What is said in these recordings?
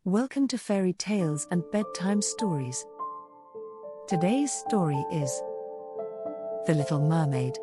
Welcome to Fairy Tales and Bedtime Stories. Today's story is The Little Mermaid.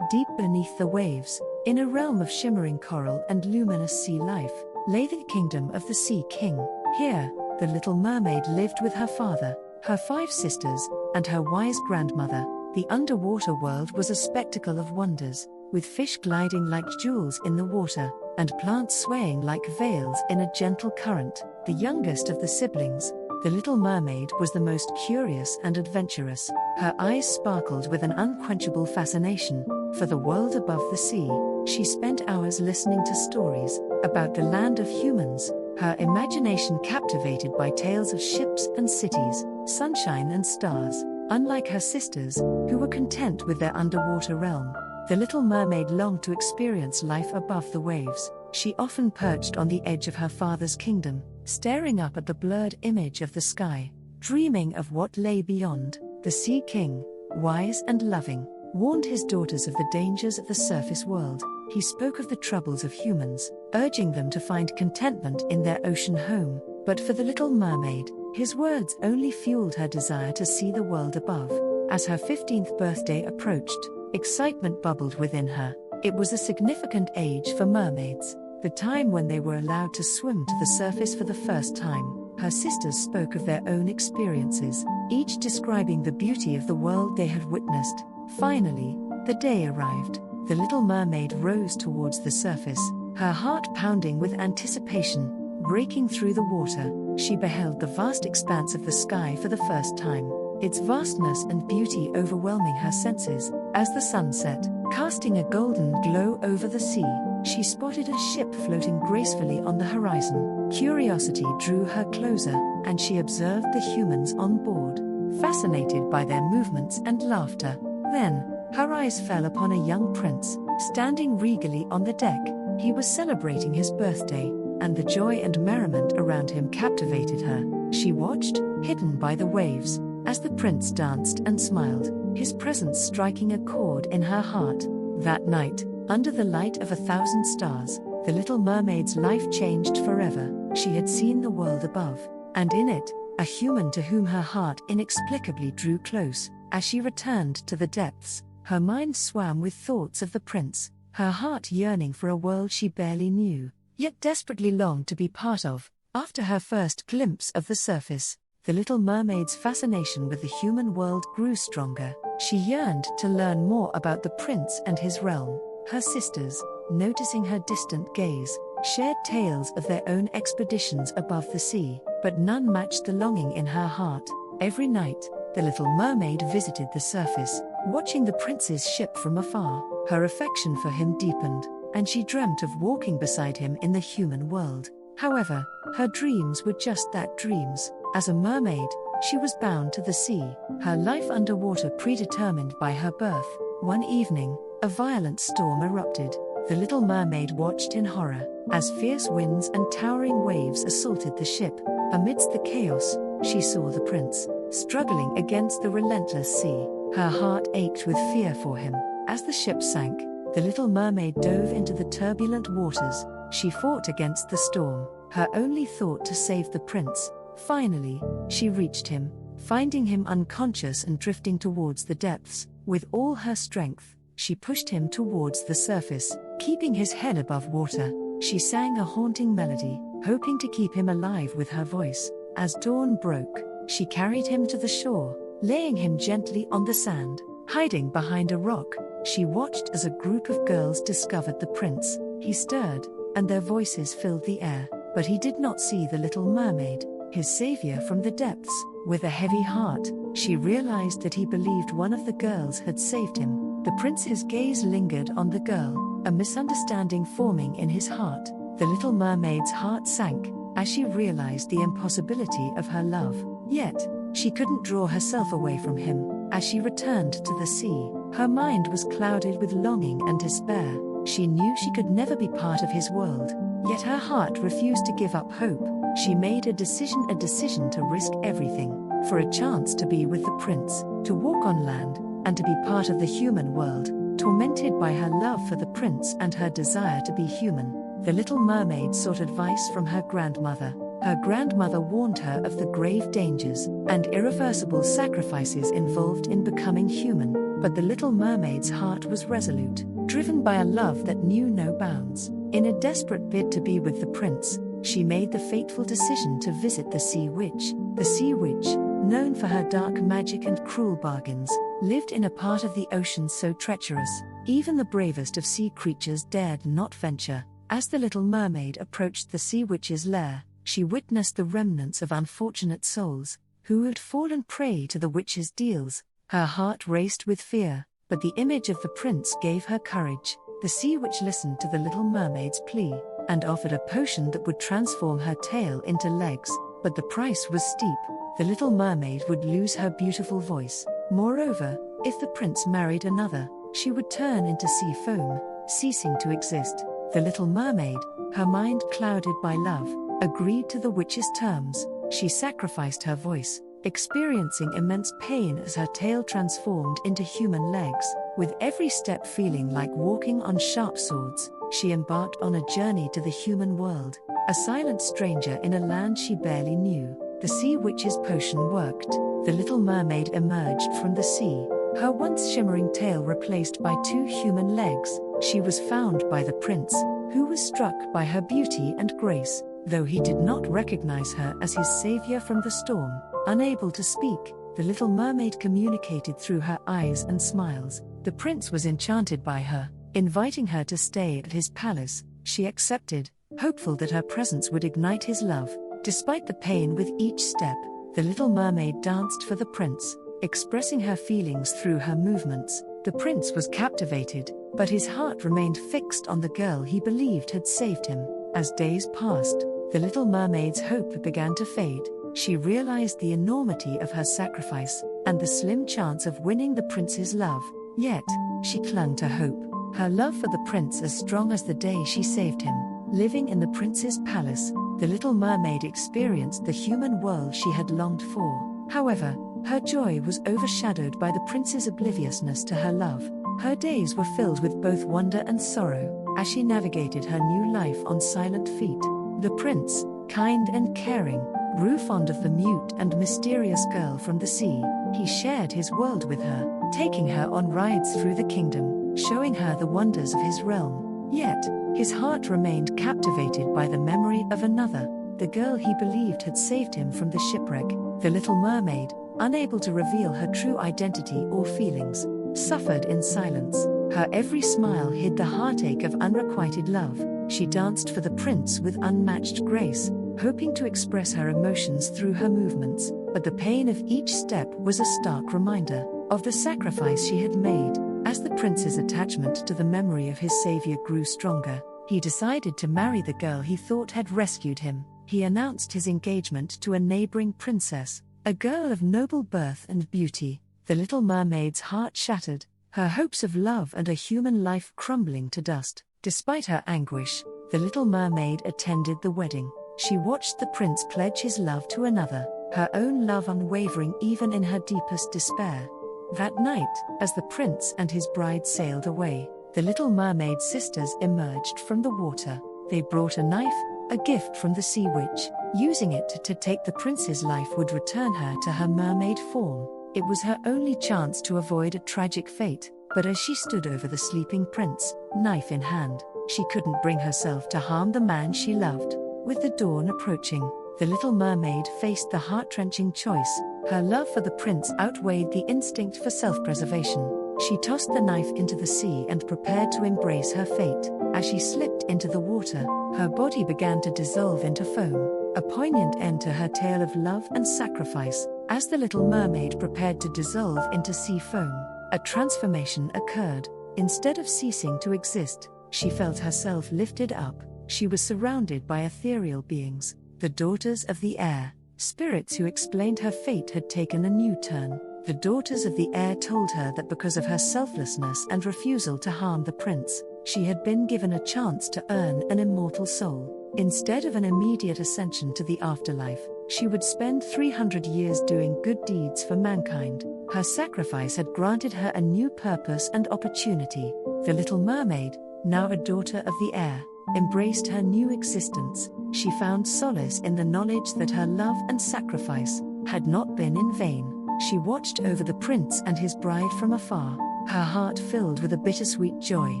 Deep beneath the waves, in a realm of shimmering coral and luminous sea life, lay the kingdom of the Sea King. Here, the Little Mermaid lived with her father, her 5 sisters, and her wise grandmother. The underwater world was a spectacle of wonders, with fish gliding like jewels in the water, and plants swaying like veils in a gentle current. The youngest of the siblings, the Little Mermaid, was the most curious and adventurous. Her eyes sparkled with an unquenchable fascination for the world above the sea. She spent hours listening to stories about the land of humans, her imagination captivated by tales of ships and cities, sunshine and stars. Unlike her sisters, who were content with their underwater realm, the Little Mermaid longed to experience life above the waves. She often perched on the edge of her father's kingdom, staring up at the blurred image of the sky, dreaming of what lay beyond. The Sea King, wise and loving, warned his daughters of the dangers of the surface world. He spoke of the troubles of humans, urging them to find contentment in their ocean home. But for the Little Mermaid, his words only fueled her desire to see the world above. As her 15th birthday approached, excitement bubbled within her. It was a significant age for mermaids, the time when they were allowed to swim to the surface for the first time. Her sisters spoke of their own experiences, each describing the beauty of the world they had witnessed. Finally, the day arrived. The Little Mermaid rose towards the surface, her heart pounding with anticipation. Breaking through the water, she beheld the vast expanse of the sky for the first time, its vastness and beauty overwhelming her senses. As the sun set, casting a golden glow over the sea, she spotted a ship floating gracefully on the horizon. Curiosity drew her closer, and she observed the humans on board, fascinated by their movements and laughter. Then, her eyes fell upon a young prince, standing regally on the deck. He was celebrating his birthday, and the joy and merriment around him captivated her. She watched, hidden by the waves, as the prince danced and smiled, his presence striking a chord in her heart. That night, under the light of 1,000 stars, the Little Mermaid's life changed forever. She had seen the world above, and in it, a human to whom her heart inexplicably drew close. As she returned to the depths, her mind swam with thoughts of the prince, her heart yearning for a world she barely knew, yet desperately longed to be part of. After her first glimpse of the surface, the Little Mermaid's fascination with the human world grew stronger. She yearned to learn more about the prince and his realm. Her sisters, noticing her distant gaze, shared tales of their own expeditions above the sea, but none matched the longing in her heart. Every night, the Little Mermaid visited the surface, watching the prince's ship from afar. Her affection for him deepened, and she dreamt of walking beside him in the human world. However, her dreams were just that, dreams. As a mermaid, she was bound to the sea, her life underwater predetermined by her birth. One evening, a violent storm erupted. The Little Mermaid watched in horror as fierce winds and towering waves assaulted the ship. Amidst the chaos, she saw the prince, struggling against the relentless sea. Her heart ached with fear for him. As the ship sank, the Little Mermaid dove into the turbulent waters. She fought against the storm, her only thought to save the prince. Finally, she reached him, finding him unconscious and drifting towards the depths. With all her strength, she pushed him towards the surface, keeping his head above water. She sang a haunting melody, hoping to keep him alive with her voice. As dawn broke, she carried him to the shore, laying him gently on the sand. Hiding behind a rock, she watched as a group of girls discovered the prince. He stirred, and their voices filled the air, but he did not see the Little Mermaid, his savior from the depths. With a heavy heart, she realized that he believed one of the girls had saved him. The prince's gaze lingered on the girl, a misunderstanding forming in his heart. The Little Mermaid's heart sank as she realized the impossibility of her love. Yet, she couldn't draw herself away from him. As she returned to the sea, her mind was clouded with longing and despair. She knew she could never be part of his world, yet her heart refused to give up hope. She made a decision to risk everything, for a chance to be with the prince, to walk on land, and to be part of the human world. Tormented by her love for the prince and her desire to be human, the Little Mermaid sought advice from her grandmother. Her grandmother warned her of the grave dangers and irreversible sacrifices involved in becoming human, but the Little Mermaid's heart was resolute, driven by a love that knew no bounds. In a desperate bid to be with the prince, she made the fateful decision to visit the Sea Witch. The Sea Witch, known for her dark magic and cruel bargains, lived in a part of the ocean so treacherous, even the bravest of sea creatures dared not venture. As the Little Mermaid approached the Sea Witch's lair, she witnessed the remnants of unfortunate souls, who had fallen prey to the witch's deals. Her heart raced with fear, but the image of the prince gave her courage. The Sea Witch listened to the Little Mermaid's plea, and offered a potion that would transform her tail into legs, but the price was steep. The Little Mermaid would lose her beautiful voice. Moreover, if the prince married another, she would turn into sea foam, ceasing to exist. The Little Mermaid, her mind clouded by love, agreed to the witch's terms. She sacrificed her voice, experiencing immense pain as her tail transformed into human legs. With every step feeling like walking on sharp swords, she embarked on a journey to the human world, a silent stranger in a land she barely knew. The Sea Witch's potion worked. The Little Mermaid emerged from the sea, her once shimmering tail replaced by 2 human legs. She was found by the prince, who was struck by her beauty and grace, though he did not recognize her as his savior from the storm. Unable to speak, the Little Mermaid communicated through her eyes and smiles. The prince was enchanted by her, inviting her to stay at his palace. She accepted, hopeful that her presence would ignite his love. Despite the pain with each step, the Little Mermaid danced for the prince, expressing her feelings through her movements. The prince was captivated, but his heart remained fixed on the girl he believed had saved him. As days passed, the Little Mermaid's hope began to fade. She realized the enormity of her sacrifice, and the slim chance of winning the prince's love. Yet, she clung to hope, her love for the prince as strong as the day she saved him. Living in the prince's palace, the Little Mermaid experienced the human world she had longed for. However, her joy was overshadowed by the prince's obliviousness to her love. Her days were filled with both wonder and sorrow, as she navigated her new life on silent feet. The prince, kind and caring, grew fond of the mute and mysterious girl from the sea. He shared his world with her, taking her on rides through the kingdom, showing her the wonders of his realm. Yet, his heart remained captivated by the memory of another, the girl he believed had saved him from the shipwreck. The Little Mermaid, unable to reveal her true identity or feelings, suffered in silence. Her every smile hid the heartache of unrequited love. She danced for the prince with unmatched grace, hoping to express her emotions through her movements, but the pain of each step was a stark reminder of the sacrifice she had made. As the prince's attachment to the memory of his savior grew stronger, he decided to marry the girl he thought had rescued him. He announced his engagement to a neighboring princess, a girl of noble birth and beauty. The Little Mermaid's heart shattered, her hopes of love and a human life crumbling to dust. Despite her anguish, the Little Mermaid attended the wedding. She watched the prince pledge his love to another, her own love unwavering even in her deepest despair. That night, as the prince and his bride sailed away, the Little Mermaid sisters emerged from the water. They brought a knife, a gift from the Sea Witch. Using it to take the prince's life would return her to her mermaid form. It was her only chance to avoid a tragic fate, but as she stood over the sleeping prince, knife in hand, she couldn't bring herself to harm the man she loved. With the dawn approaching, the Little Mermaid faced the heart-wrenching choice. Her love for the prince outweighed the instinct for self-preservation. She tossed the knife into the sea and prepared to embrace her fate. As she slipped into the water, her body began to dissolve into foam, a poignant end to her tale of love and sacrifice. As the Little Mermaid prepared to dissolve into sea foam, a transformation occurred. Instead of ceasing to exist, she felt herself lifted up. She was surrounded by ethereal beings, the daughters of the air, spirits who explained her fate had taken a new turn. The daughters of the air told her that because of her selflessness and refusal to harm the prince, she had been given a chance to earn an immortal soul. Instead of an immediate ascension to the afterlife, she would spend 300 years doing good deeds for mankind. Her sacrifice had granted her a new purpose and opportunity. The Little Mermaid, now a daughter of the air, embraced her new existence. She found solace in the knowledge that her love and sacrifice had not been in vain. She watched over the prince and his bride from afar, her heart filled with a bittersweet joy.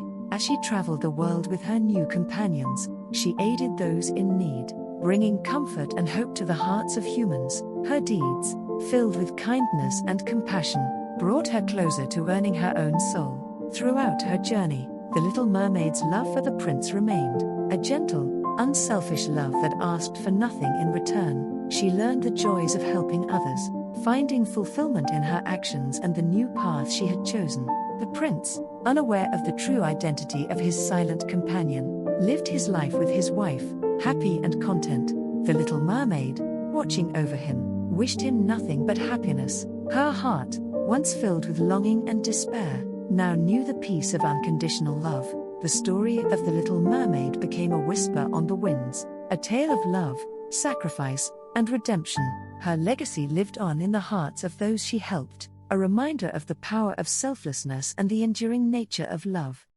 As she traveled the world with her new companions, she aided those in need, bringing comfort and hope to the hearts of humans. Her deeds, filled with kindness and compassion, brought her closer to earning her own soul. Throughout her journey, the Little Mermaid's love for the prince remained, a gentle, unselfish love that asked for nothing in return. She learned the joys of helping others, finding fulfillment in her actions and the new path she had chosen. The prince, unaware of the true identity of his silent companion, lived his life with his wife, happy and content. The Little Mermaid, watching over him, wished him nothing but happiness. Her heart, once filled with longing and despair, now knew the peace of unconditional love. The story of the Little Mermaid became a whisper on the winds, a tale of love, sacrifice, and redemption. Her legacy lived on in the hearts of those she helped, a reminder of the power of selflessness and the enduring nature of love.